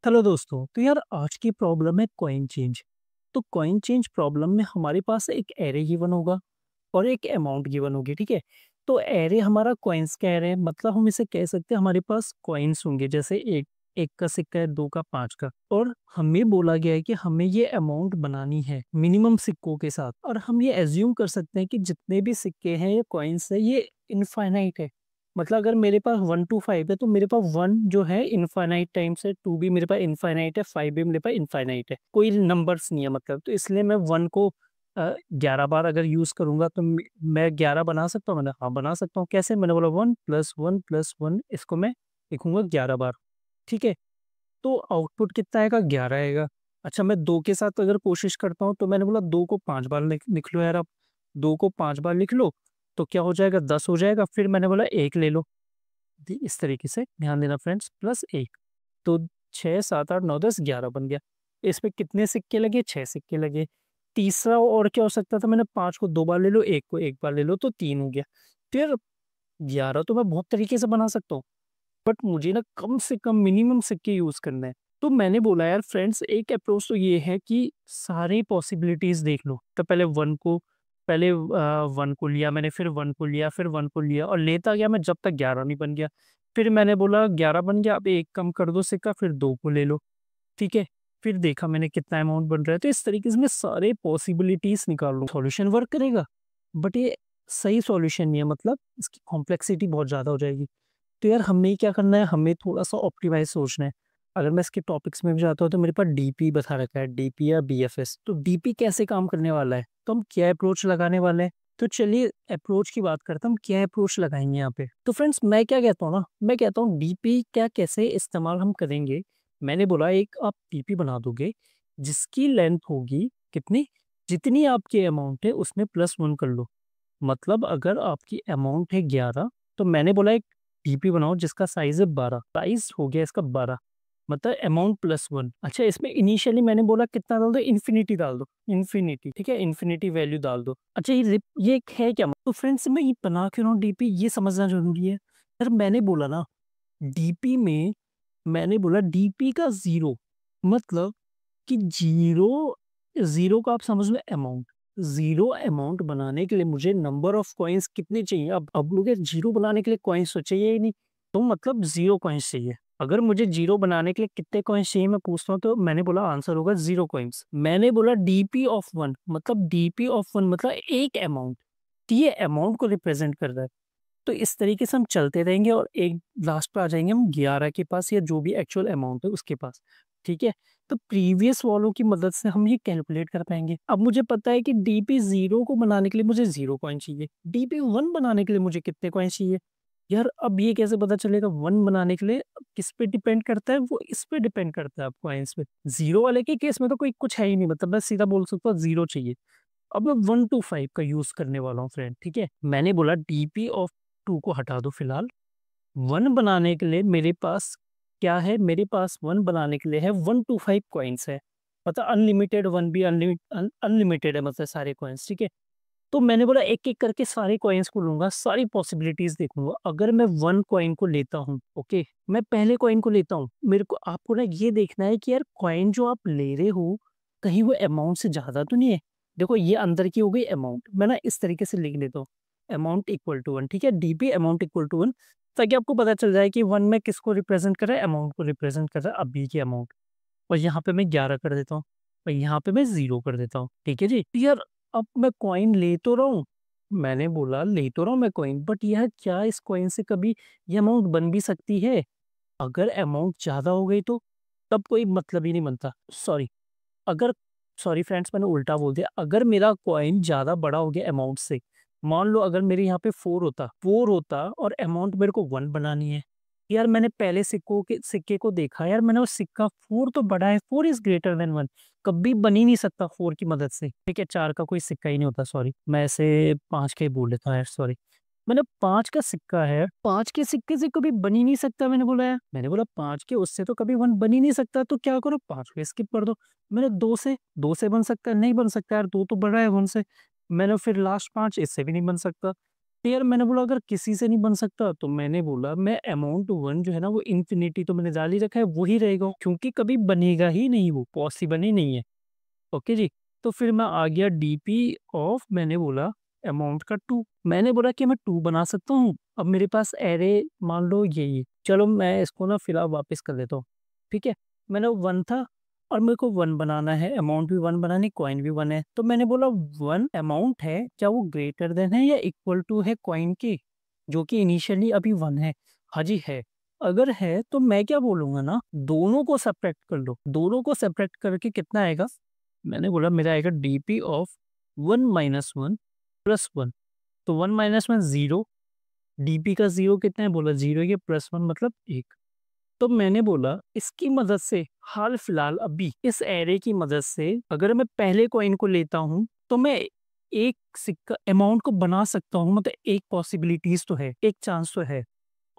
Hello दोस्तों। तो यार आज की प्रॉब्लम है कॉइन चेंज। तो कॉइन चेंज प्रॉब्लम में हमारे पास एक एरे गिवन होगा और एक अमाउंट गिवन होगी, ठीक है। तो एरे हमारा कॉइन्स का एरे है, मतलब हम इसे कह सकते हैं हमारे पास कॉइन्स होंगे, जैसे एक एक का सिक्का है, दो का, पांच का। और हमें बोला गया है कि हमें ये अमाउंट बनानी है मिनिमम सिक्कों के साथ, और हम ये एज्यूम कर सकते हैं कि जितने भी सिक्के हैं या कॉइन्स है ये इनफाइनाइट है। मतलब अगर मेरे पास 1 to 5 है तो मेरे पास 1 जो है इनफाइनाइट टाइम्स है, 2 भी मेरे पास इनफाइनाइट है, 5 भी मेरे पास इनफाइनाइट है, कोई नंबर्स नहीं है मतलब। तो इसलिए मैं 1 को 11 बार अगर यूज करूंगा तो मैं 11 बना सकता हूँ। मैंने हाँ बना सकता हूँ। कैसे? मैंने बोला 1 + 1 + 1, इसको मैं लिखूंगा 11 बार, ठीक है। तो आउटपुट कितना आएगा? 11 आएगा। अच्छा, मैं 2 के साथ अगर कोशिश करता हूँ तो मैंने बोला 2 को 5 बार लिख लो यार आप। 2 को 5 बार लिख लो तो क्या हो जाएगा? 10 हो जाएगा। फिर मैंने बोला 1 ले लो। इस तरीके से ध्यान देना फ्रेंड्स, +1। तो 6 7 8 9 10 11 बन गया। इसमें कितने सिक्के लगे? 6 सिक्के लगे। तीसरा और क्या हो सकता था? मैंने 5 को 2 बार ले लो, 1 को 1 बार ले लो, तो 3 हो गया। फिर 11 तो मैं बहुत तरीके से बना सकता हूँ, बट मुझे ना कम से कम मिनिमम सिक्के यूज करना है। तो मैंने बोला यार फ्रेंड्स, एक अप्रोच तो ये है कि सारी पॉसिबिलिटीज देख लो। तो पहले 1 को लिया मैंने, फिर 1 को लिया, फिर 1 को लिया, और लेता गया मैं जब तक 11 नहीं बन गया। फिर मैंने बोला 11 बन गया, अब एक कम कर दो सिक्का, फिर 2 को ले लो, ठीक है। फिर देखा मैंने कितना अमाउंट बन रहा है। तो इस तरीके से मैं सारे पॉसिबिलिटीज निकाल लूँ, सॉल्यूशन वर्क करेगा। बट ये सही सॉल्यूशन नहीं है, मतलब इसकी कॉम्प्लेक्सिटी बहुत ज़्यादा हो जाएगी। तो यार हमें क्या करना है? हमें थोड़ा-सा ऑप्टिमाइज़ सोचना है। अगर मैं इसके टॉपिक्स में भी जाता हूँ तो मेरे पास डीपी बता रखा है, डीपी या बीएफएस। तो डीपी कैसे काम करने वाला है? तो हम क्या अप्रोच लगाने वाले हैं? तो चलिए अप्रोच की बात करते हैं, हम क्या अप्रोच लगाएँगे यहाँ पे। तो फ्रेंड्स मैं क्या कहता हूँ ना, मैं कहता हूँ डीपी क्या कैसे इस्तेमाल हम करेंगे। मैंने बोला एक आप डीपी बना दोगे जिसकी लेंथ होगी कितनी? जितनी आपकी अमाउंट है उसमें +1 कर लो। मतलब अगर आपकी अमाउंट है 11, तो मैंने बोला एक डीपी बनाओ जिसका साइज़ है 12, साइज़ हो गया इसका 12, मतलब अमाउंट +1। अच्छा, इसमें इनिशियली मैंने बोला कितना डाल दो? इन्फिनिटी डाल दो, इन्फिनिटी, ठीक है, इन्फिनिटी वैल्यू डाल दो। अच्छा, ये है क्या? तो फ्रेंड्स मैं ये बना क्यों रहा हूँ डीपी, ये समझना ज़रूरी है। सर मैंने बोला ना डीपी में, मैंने बोला डीपी का 0 मतलब कि 0 का आप समझ लो अमाउंट। 0 अमाउंट बनाने के लिए मुझे नंबर ऑफ कॉइन्स कितने चाहिए? अब लोग यार 0 बनाने के लिए कॉइन्स तो चाहिए ही नहीं, तो मतलब 0 कॉइन्स चाहिए। अगर मुझे 0 बनाने के लिए कितने कॉइन्स चाहिए मैं पूछता हूँ, तो मैंने बोला आंसर होगा 0 कॉइन्स। मैंने बोला डीपी ऑफ 1 मतलब डीपी ऑफ 1 मतलब एक अमाउंट, तो ये अमाउंट को रिप्रेजेंट कर रहा है। तो इस तरीके से हम चलते रहेंगे और एक लास्ट पे आ जाएँगे हम 11 के पास, या जो भी एक्चुअल अमाउंट है उसके पास, ठीक है? तो प्रीवियस वालों की मदद से हम ये कैलकुलेट कर पाएँगे। अब मुझे पता है कि डीपी 0 को बनाने के लिए मुझे 0 कॉइन चाहिए। डीपी 1 बनाने के लिए मुझे कितने कॉइन्स चाहिए? यार अब ये कैसे पता चलेगा 1 बनाने के लिए किस पे डिपेंड करता है? वो इस पे डिपेंड करता है, आप कॉइन्स पे। 0 वाले के केस में तो कोई कुछ है ही नहीं, मतलब मैं सीधा बोल सकता हूँ 0 चाहिए। अब मैं 1 to 5 का यूज़ करने वाला हूँ फ्रेंड, ठीक है? मैंने बोला डीपी ऑफ 2 को हटा दो फिलहाल। 1 बनाने के लिए मेरे पास क्या है? मेरे पास 1 बनाने के लिए है 1 to 5 कॉइन्स है। मतलब अनलिमिटेड 1 भी अनलिमिटेड है, मतलब सारे कॉइन्स, ठीक है? तो मैंने बोला एक-एक करके सारे कॉइन्स को लूँगा, सारी पॉसिबिलिटीज़ देखूँगा। अगर मैं 1 कॉइन को लेता हूँ, ओके? मैं पहले कॉइन को लेता हूँ। मेरे को आपको ना ये देखना है कि यार कॉइन जो आप ले रहे हो, कहीं वो अमाउंट से ज़्यादा तो नहीं है? देखो ये अंदर की हो गई अमाउंट, मैं ना इस तरीके से लिख लेता हूँ, अमाउंट इक्वल टू 1, ठीक है? डीपी अमाउंट इक्वल टू 1, ताकि आपको पता चल जाए कि 1 में किसको रिप्रेज़ेंट कर रहा है? अमाउंट को रिप्रेज़ेंट कर रहा है, अभी की अमाउंट। और यहाँ पे मैं 11 कर देता हूँ और यहाँ पे मैं 0 कर देता हूँ, ठीक है जी? तो यार अब मैं कॉइन ले तो रहा हूँ, मैंने बोला ले तो रहा हूँ मैं कॉइन, बट यार क्या इस कॉइन से कभी ये अमाउंट बन भी सकती है? अगर अमाउंट ज़्यादा हो गई तो? तब कोई मतलब ही नहीं बनता। अगर सॉरी फ्रेंड्स, मैंने उल्टा बोल दिया। अगर मेरा कॉइन ज़्यादा बड़ा हो गया अमाउंट से, मान लो अगर मेरे यहाँ पे 4 होता और अमाउंट मेरे को 1 बनानी है। यार मैंने पहले सिक्के को देखा यार, मैंने वो सिक्का 4 तो बड़ा है, 4 इज़ ग्रेटर देन 1, कभी बन ही नहीं सकता 4 की मदद से। ठीक है, 4 का कोई सिक्का ही नहीं होता, सॉरी। मैं ऐसे 5 का ही बोल देता हूँ यार, सॉरी। मैंने 5 का सिक्का है, 5 के सिक्के से कभी बन ही नहीं सकता, मैंने बोला यार। मैंने बोला 5 के उससे तो कभी 1 बन ही नहीं सकता, तो क्या करो 5 को स्किप कर दो। मैंने 2 से बन सकता है? नहीं बन सकता यार, 2 तो बड़ा है 1 से। मैंने फिर लास्ट 5 इससे भी नहीं बन सकता। यार मैंने बोला अगर किसी से नहीं बन सकता तो मैंने बोला मैं अमाउंट 1 जो है ना वो इन्फिनिटी तो मैंने डाल ही रखा है, वो ही रहेगा, क्योंकि कभी बनेगा ही नहीं, वो पॉसिबल ही नहीं है। ओके जी। तो फिर मैं आ गया डीपी ऑफ, मैंने बोला अमाउंट का 2, मैंने बोला कि मैं 2 बना सकता हूँ। अब मेरे पास एरे मान लो यही, चलो मैं इसको ना फिलहाल वापस कर लेता हूँ। ठीक है, मैंने 1 था और मेरे को 1 बनाना है, अमाउंट भी 1 बनानी, कॉइन भी 1 है, तो मैंने बोला 1 अमाउंट है, क्या वो ग्रेटर देन है या इक्वल टू है कॉइन के, जो कि इनिशियली अभी 1 है। हाँ जी है। अगर है तो मैं क्या बोलूंगा ना, दोनों को सब्ट्रैक्ट कर लो, दोनों को सब्ट्रैक्ट करके कितना आएगा, मैंने बोला मेरा आएगा डीपी ऑफ 1 - 1 + 1। तो 1 - 1 0, डीपी का 0 कितना है, बोला 0 ये +1 मतलब 1। तो मैंने बोला इसकी मदद से हाल फिलहाल अभी इस एरे की मदद से अगर मैं पहले कॉइन को लेता हूं तो मैं एक सिक्का अमाउंट को बना सकता हूं, मतलब एक पॉसिबिलिटीज तो है, एक चांस तो है।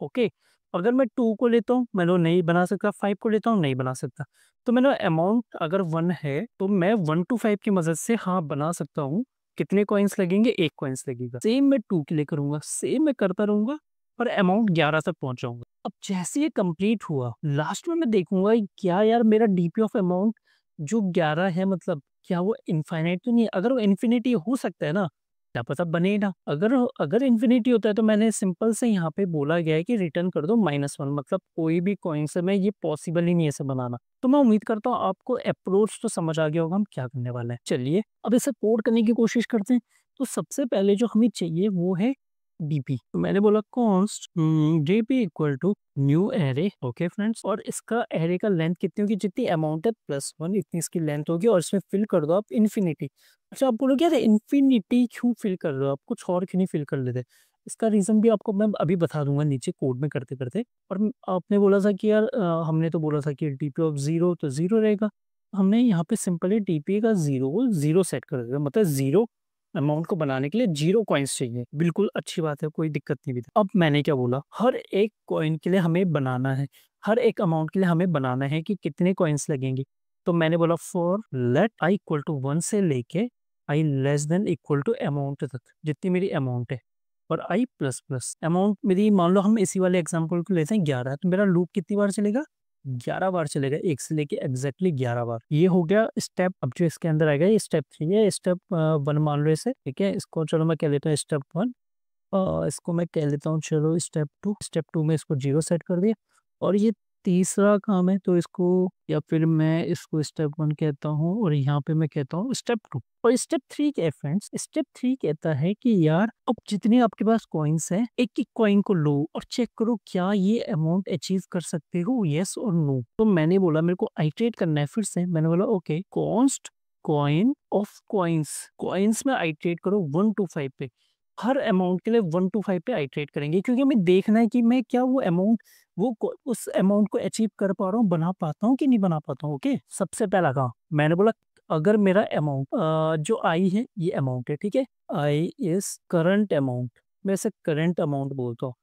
ओके। अगर मैं 2 को लेता हूँ मैं वो नहीं बना सकता, 5 को लेता हूँ नहीं बना सकता। तो मैंने अमाउंट अगर 1 है तो मैं 1 to 5 की मदद से हाँ बना सकता हूँ। कितने कॉइन्स लगेंगे, 1 कॉइन्स लगेगा। सेम मैं 2 के लिए करूंगा, सेम मैं करता रहूंगा और अमाउंट 11 तक पहुंच जाऊंगा। अब जैसे ये कंप्लीट हुआ लास्ट में मैं देखूंगा क्या यार मेरा डीपी ऑफ अमाउंट जो 11 है, मतलब क्या वो इनफाइनाइट तो नहीं है। अगर वो इन्फिनिटी हो सकता है ना, क्या पता बने ना। अगर अगर इन्फिनिटी होता है तो मैंने सिंपल से यहाँ पे बोला गया है कि रिटर्न कर दो -1, मतलब कोई भी कॉइन से मैं ये पॉसिबल ही नहीं है इसे बनाना। तो मैं उम्मीद करता हूँ आपको अप्रोच तो समझ आ गया होगा हम क्या करने वाले हैं। चलिए अब इसे कोड करने की कोशिश करते हैं। तो सबसे पहले जो हमें चाहिए वो है डीपी। तो मैंने बोला const DP equal to new array. Okay friends, और इसका एरे का लेंथ कितनी होगी, जितनी अमाउंट है +1 इतनी इसकी लेंथ होगी, और इसमें फिल कर दो आप इन्फिनिटी। अच्छा आप बोलोगे यार इन्फिनिटी क्यों फिल कर रहे हो आप, कुछ और क्यों नहीं फिल कर लेते। इसका रीजन भी आपको मैं अभी बता दूंगा नीचे कोड में करते करते। और आपने बोला था कि यार हमने तो बोला था कि डीपी ऑफ 0 तो 0 रहेगा। हमने यहाँ पे सिंपली डीपी का 0 सेट कर दिया, मतलब 0 अमाउंट को बनाने के लिए 0 कॉइन्स चाहिए। बिल्कुल अच्छी बात है, कोई दिक्कत नहीं भी। अब मैंने क्या बोला, हर एक कॉइन के लिए हमें बनाना है, हर एक अमाउंट के लिए हमें बनाना है कि कितने कॉइन्स लगेंगे। तो मैंने बोला for let i equal to 1 से लेके i less than equal to amount तक, जितनी मेरी अमाउंट है, और आई प्लस प्लस अमाउंट मेरी, मान लो हम इसी वाले एग्जांपल को लेते हैं 11, तो मेरा लूप कितनी बार चलेगा, 11 बार चलेगा, 1 से लेके एग्जैक्टली 11 बार। ये हो गया स्टेप। अब जो इसके अंदर आएगा ये स्टेप 3 है, स्टेप 1 मान लो इसे, ठीक है। इसको चलो मैं कह लेता हूँ स्टेप 1, इसको मैं कह लेता हूँ चलो स्टेप 2। स्टेप 2 में इसको 0 सेट कर दिया, और ये तीसरा काम है तो इसको, या फिर मैं इसको स्टेप 1 कहता हूँ और यहाँ पे मैं कहता हूँ स्टेप 2। और स्टेप 3 क्या है फ्रेंड्स, स्टेप 3 कहता है कि यार अब जितने आपके पास कॉइन्स हैं एक एक कॉइन को लो और चेक करो क्या ये अमाउंट अचीव कर सकते हो, यस और नो। तो मैंने बोला मेरे को आइटरेट करना है, फिर से मैंने बोला okay const coin of coins, coins में आइटरेट करो 1 to 5 पे। हर अमाउंट के लिए 1 to 5 पे आइटरेट करेंगे, क्योंकि हमें देखना है कि मैं क्या वो अमाउंट उस अमाउंट को अचीव कर पा रहा हूँ, बना पाता हूँ कि नहीं बना पाता हूँ। ओके, सबसे पहला काम मैंने बोला अगर मेरा अमाउंट जो आई है ये अमाउंट है, ठीक है, आई इज करंट अमाउंट, मैं इसे करंट अमाउंट बोलता हूँ।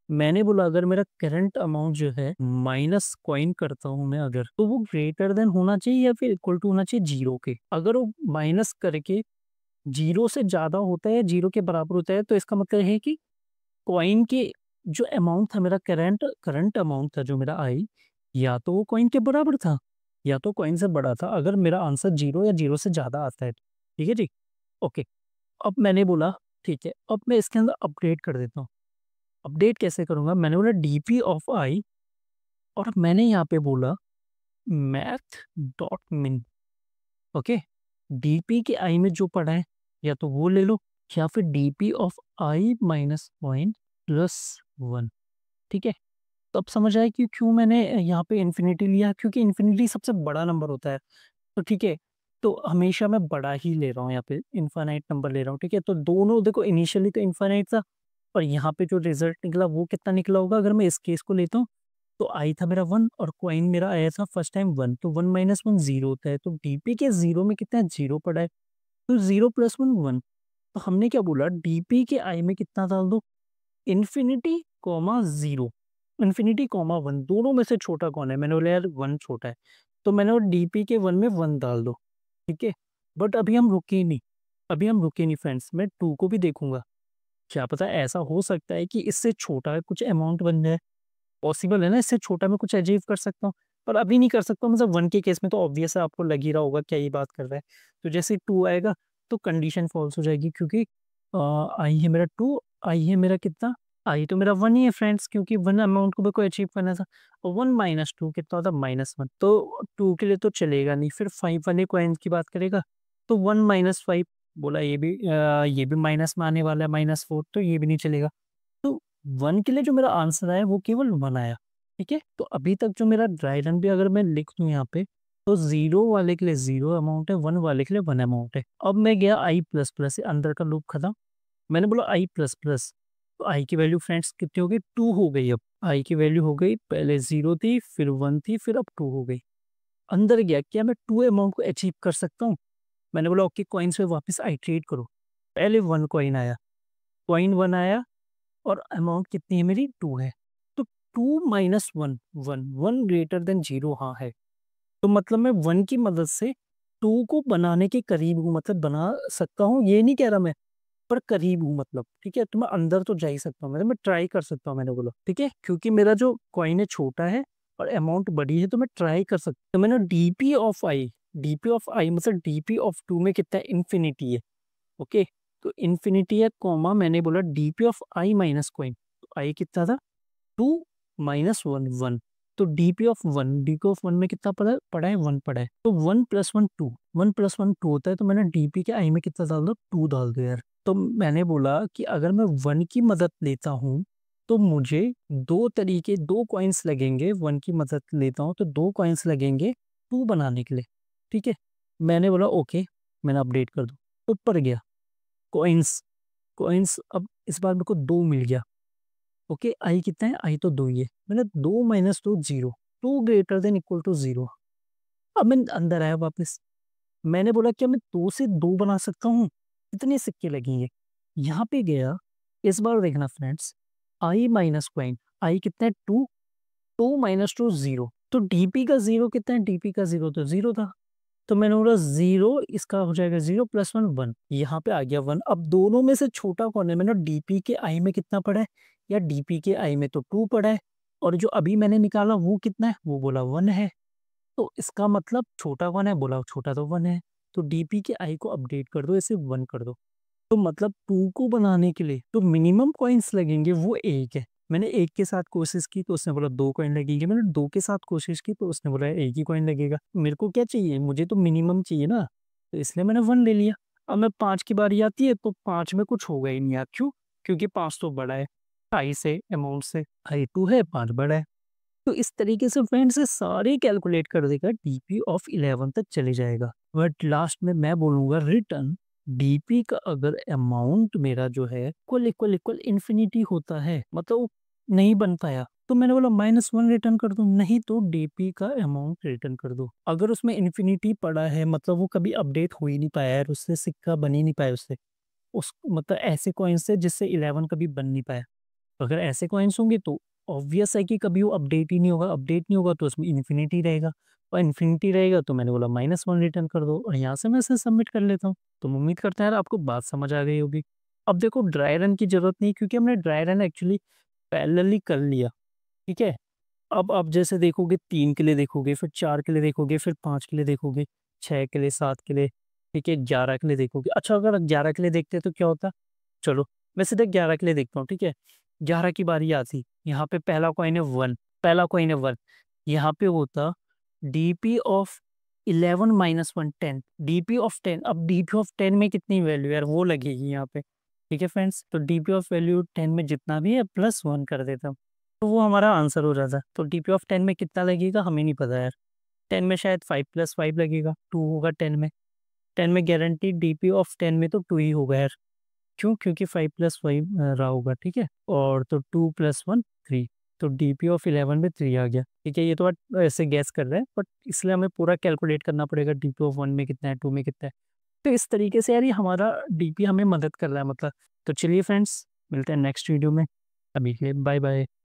मैंने बोला अगर मेरा करंट अमाउंट जो है माइनस कॉइन करता हूँ मैं अगर, तो वो ग्रेटर देन होना चाहिए या फिर इक्वल टू होना चाहिए 0 के। अगर वो माइनस करके 0 से ज्यादा होता है, 0 के बराबर होता है, तो इसका मतलब है कि कॉइन के जो अमाउंट था मेरा, करंट करंट अमाउंट था जो मेरा आई, या तो वो कॉइन के बराबर था या तो कॉइन से बड़ा था, अगर मेरा आंसर 0 या 0 से ज्यादा आता है। ठीक है जी। ओके। अब मैंने बोला ठीक है, अब मैं इसके अंदर अपडेट कर देता हूँ। अपडेट कैसे करूंगा, मैंने बोला डीपी ऑफ आई, और मैंने यहाँ पे बोला मैथ डॉट मिन। ओके, डीपी के आई में जो पड़ा है या तो वो ले लो, या फिर डीपी ऑफ आई -1 + 1। ठीक है, तो अब समझ आया कि क्यों मैंने यहाँ पे इन्फिनिटी लिया, क्योंकि इन्फिनिटी सबसे बड़ा नंबर होता है। तो ठीक है, तो हमेशा मैं बड़ा ही ले रहा हूँ, यहाँ पे इनफाइनाइट नंबर ले रहा हूँ। ठीक है, तो दोनों देखो इनिशियली तो इनफाइनाइट था, और यहाँ पे जो रिजल्ट निकला वो कितना निकला होगा, अगर मैं इस केस को लेता हूँ तो आई था मेरा 1 और कॉइन मेरा आया था फर्स्ट टाइम 1, तो 1 - 1 0 होता है। तो डीपी के 0 में कितना है, 0 पड़ा है, तो 0 + 1 1। तो हमने क्या बोला, डीपी के आई में कितना डाल दो, इन्फिनिटी कॉमा 0, इन्फिनिटी कॉमा 1, दोनों में से छोटा कौन है, मैंने बोला यार 1 छोटा है, तो मैंने वो डीपी के 1 में 1 डाल दो। ठीक है, बट अभी हम रुके नहीं, अभी हम रुके नहीं फ्रेंड्स, मैं 2 को भी देखूंगा। क्या पता ऐसा हो सकता है कि इससे छोटा कुछ अमाउंट बन जाए, पॉसिबल है ना, इससे छोटा मैं कुछ अचीव कर सकता हूँ, पर अभी नहीं कर सकता हूँ। मतलब 1 के केस में तो ऑब्वियस है, आपको लग ही रहा होगा क्या ये बात कर रहा है। तो जैसे 2 आएगा तो कंडीशन फ़ॉल्स हो जाएगी, क्योंकि आई है मेरा 2, आई है मेरा कितना, आई तो मेरा 1 ही है फ्रेंड्स, क्योंकि 1 अमाउंट को मेरे को अचीव करना था। और 1 माइनस 2 कितना होता है, -1, तो 2 के लिए तो चलेगा नहीं। फिर 5 वाले कॉइन्स की बात करेगा तो 1 माइनस 5 बोला, ये भी माइनस में आने वाला है, -4, तो ये भी नहीं चलेगा। तो 1 के लिए जो मेरा आंसर आया वो केवल 1 आया, ठीक है? तो अभी तक जो मेरा ड्राई रन भी अगर मैं लिख दूँ यहाँ पे, तो 0 वाले के लिए 0 अमाउंट है, 1 वाले के लिए 1 अमाउंट है। अब मैं गया i प्लस प्लस से, अंदर का लूप खत्म। मैंने बोला i प्लस प्लस, तो i की वैल्यू फ्रेंड्स कितनी हो गई, 2 हो गई अब। i की वैल्यू हो गई, पहले 0 थी, फिर 1 थी, फिर अब 2 हो गई। अंदर गया, क्या मैं 2 अमाउंट को अचीव कर सकता हूँ? मैंने बोला ओके, कॉइन्स पे वापस आइट्रेट करो। पहले 1 कॉइन आया, कॉइन 1 आया और अमाउंट कितनी है मेरी, 2 है। तो 2 माइनस 1, 1, 1 ग्रेटर देन 0 हाँ है। तो मतलब मैं 1 की मदद से 2 को बनाने के करीब हूँ, मतलब बना सकता हूँ, ये नहीं कह रहा मैं, पर करीब हूँ मतलब, ठीक है? तो मैं अंदर तो जा ही सकता हूँ, मतलब मैं ट्राई कर सकता हूँ, मैंने बोला, ठीक है? क्योंकि मेरा जो कॉइन है छोटा है और अमाउंट बड़ी है, तो मैं ट्राई कर सकता हूँ। तो मैंने डीपी ऑफ आई मतलब डीपी ऑफ 2 में कितना है, इन्फिनिटी है, ओके? तो इन्फिनिटी है, कॉमा मैंने बोला DP of I minus coin, तो आई कितना था, 2 माइनस 1, 1। तो डीपी ऑफ 1 में कितना पड़ा है 1 पड़ा है। तो 1 प्लस 1 2, 1 प्लस 1 2 होता है, तो मैंने डीपी के आई में कितना डाल दो, 2 डाल दो यार। तो मैंने बोला कि अगर मैं 1 की मदद लेता हूँ तो मुझे दो कॉइन्स लगेंगे, 1 की मदद लेता हूँ तो 2 कॉइन्स लगेंगे 2 बनाने के लिए, ठीक है? मैंने बोला ओके, मैंने अपडेट कर दो, ऊपर गया, कॉइन्स कॉइन्स अब इस बार मेरे को 2 मिल गया, ओके? आई कितना है, आई तो 2 ही है। मैंने 2 minus 2 0, 2 greater than equal to 0। अब मैं अंदर आया वापस, मैंने बोला क्या मैं 2 से 2 बना सकता हूँ? कितने सिक्के लगेंगे? यहाँ पे गया, इस बार देखना फ्रेंड्स, आई माइनस कॉइन, आई कितना है 2, 2 माइनस 2 0, तो डीपी का 0 कितना है, डीपी का 0 तो 0 था। तो मैंने बोला 0, इसका हो जाएगा 0 प्लस 1 1, यहाँ पे आ गया 1। अब दोनों में से छोटा कौन है, मैंने डीपी के आई में कितना पड़ा है, या डीपी के आई में तो 2 पड़ा है, और जो अभी मैंने निकाला वो कितना है, वो बोला 1 है। तो इसका मतलब छोटा कौन है, बोला छोटा तो 1 है। तो डीपी के आई को अपडेट कर दो, इसे 1 कर दो। तो मतलब 2 को बनाने के लिए तो मिनिमम कॉइन्स लगेंगे वो 1 है। मैंने 1 के साथ कोशिश की तो उसने बोला 2 कॉइन लगेगी, मैंने 2 के साथ कोशिश की तो उसने बोला 1 ही कॉइन लगेगा। मेरे को क्या चाहिए, मुझे तो मिनिमम चाहिए ना, तो इसलिए मैंने 1 ले लिया। अब मैं 5 की बारी आती है तो 5 में कुछ होगा ही नहीं यार, क्यों? क्योंकि 5 तो बड़ा है, आई से अमाउंट से, आई 2 है, 5 बड़ा है। तो इस तरीके से फ्रेंड्स ये सारे कैलकुलेट कर देगा, डीपी ऑफ 11 तक चले जाएगा। बट लास्ट में मैं बोलूंगा रिटर्न डीपी का अगर अमाउंट मेरा जो है इक्वल इक्वल इक्वल इन्फिनिटी होता है, मतलब वो नहीं बन पाया, तो मैंने बोला -1 रिटर्न कर दो, नहीं तो डीपी का अमाउंट रिटर्न कर दो। अगर उसमें इन्फिनिटी पड़ा है मतलब वो कभी अपडेट हो ही नहीं पाया है, उससे सिक्का बन ही नहीं पाया उससे, उस मतलब ऐसे कॉइन से जिससे 11 कभी बन नहीं पाया। अगर ऐसे कॉइन्स होंगे तो ऑब्वियस है कि कभी वो अपडेट ही नहीं होगा, अपडेट नहीं होगा तो उसमें इन्फिनिटी रहेगा, और इन्फिनिटी रहेगा तो मैंने बोला -1 रिटर्न कर दो, और यहाँ से मैं इसे सबमिट कर लेता हूँ। तो उम्मीद करते हैं यार आपको बात समझ आ गई होगी। अब देखो ड्राई रन की जरूरत नहीं, क्योंकि हमने ड्राई रन एक्चुअली पैरेलली कर लिया, ठीक है? अब जैसे देखोगे 3 के लिए देखोगे, फिर 4 के लिए देखोगे, फिर 5 के लिए देखोगे, 6 के लिए, 7 के लिए, ठीक है, 11 के लिए देखोगे। अच्छा अगर 11 के लिए देखते तो क्या होता, चलो मैं सीधा 11 के लिए देखता हूँ, ठीक है? 11 की बारी आती, यहाँ पे पहला कॉइन है 1, पहला कॉइन है 1, यहाँ पे होता DP of 11 minus 1 10, DP of 10। अब डीपी ऑफ 10 में कितनी वैल्यू यार, वो लगेगी यहाँ पे, ठीक है फ्रेंड्स? तो डीपी ऑफ वैल्यू 10 में जितना भी है प्लस 1 कर देता हूँ, तो वो हमारा आंसर हो जाता है। तो डीपी ऑफ 10 में कितना लगेगा हमें नहीं पता यार, 10 में शायद 5 प्लस 5 लगेगा, 2 होगा 10 में, 10 में गारंटी डीपी ऑफ 10 में तो 2 ही होगा यार। क्यों? क्योंकि 5 प्लस 5 रहा होगा, ठीक है? और तो 2 प्लस 1 3, तो डीपी ऑफ 11 में 3 आ गया, ठीक है? ये तो आप ऐसे गैस कर रहे हैं, बट इसलिए हमें पूरा कैलकुलेट करना पड़ेगा, डीपी ऑफ 1 में कितना है, 2 में कितना है। तो इस तरीके से यार ये हमारा डीपी हमें मदद कर रहा है मतलब। तो चलिए फ्रेंड्स, मिलते हैं नेक्स्ट वीडियो में, अभी के लिए बाय बाय।